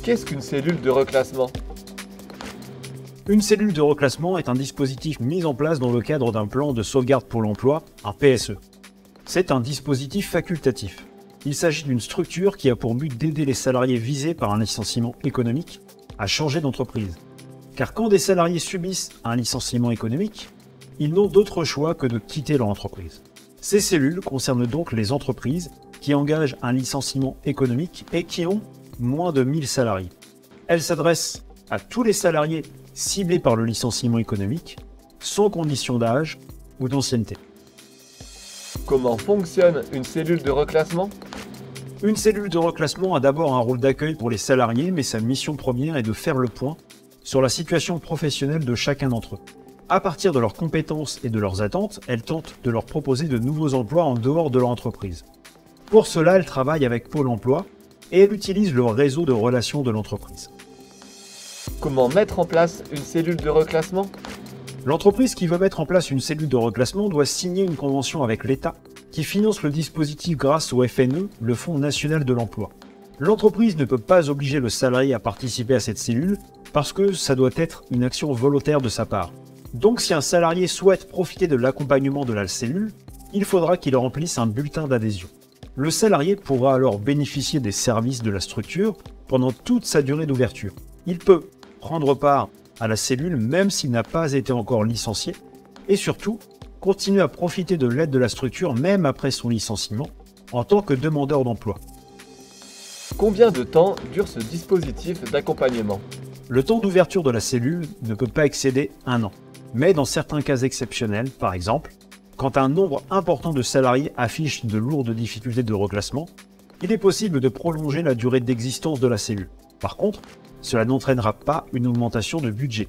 Qu'est-ce qu'une cellule de reclassement? Une cellule de reclassement est un dispositif mis en place dans le cadre d'un plan de sauvegarde pour l'emploi, un PSE. C'est un dispositif facultatif. Il s'agit d'une structure qui a pour but d'aider les salariés visés par un licenciement économique à changer d'entreprise. Car quand des salariés subissent un licenciement économique, ils n'ont d'autre choix que de quitter leur entreprise. Ces cellules concernent donc les entreprises qui engagent un licenciement économique et qui ont moins de 1000 salariés. Elles s'adressent à tous les salariés ciblés par le licenciement économique, sans condition d'âge ou d'ancienneté. Comment fonctionne une cellule de reclassement? Une cellule de reclassement a d'abord un rôle d'accueil pour les salariés, mais sa mission première est de faire le point sur la situation professionnelle de chacun d'entre eux. À partir de leurs compétences et de leurs attentes, elle tente de leur proposer de nouveaux emplois en dehors de leur entreprise. Pour cela, elle travaille avec Pôle emploi et elle utilise le réseau de relations de l'entreprise. Comment mettre en place une cellule de reclassement? L'entreprise qui veut mettre en place une cellule de reclassement doit signer une convention avec l'État qui finance le dispositif grâce au FNE, le Fonds national de l'emploi. L'entreprise ne peut pas obliger le salarié à participer à cette cellule parce que ça doit être une action volontaire de sa part. Donc si un salarié souhaite profiter de l'accompagnement de la cellule, il faudra qu'il remplisse un bulletin d'adhésion. Le salarié pourra alors bénéficier des services de la structure pendant toute sa durée d'ouverture. Il peut prendre part à la cellule même s'il n'a pas été encore licencié et surtout continuer à profiter de l'aide de la structure même après son licenciement en tant que demandeur d'emploi. Combien de temps dure ce dispositif d'accompagnement? Le temps d'ouverture de la cellule ne peut pas excéder 1 an. Mais dans certains cas exceptionnels, par exemple, quand un nombre important de salariés affiche de lourdes difficultés de reclassement, il est possible de prolonger la durée d'existence de la cellule. Par contre, cela n'entraînera pas une augmentation de budget.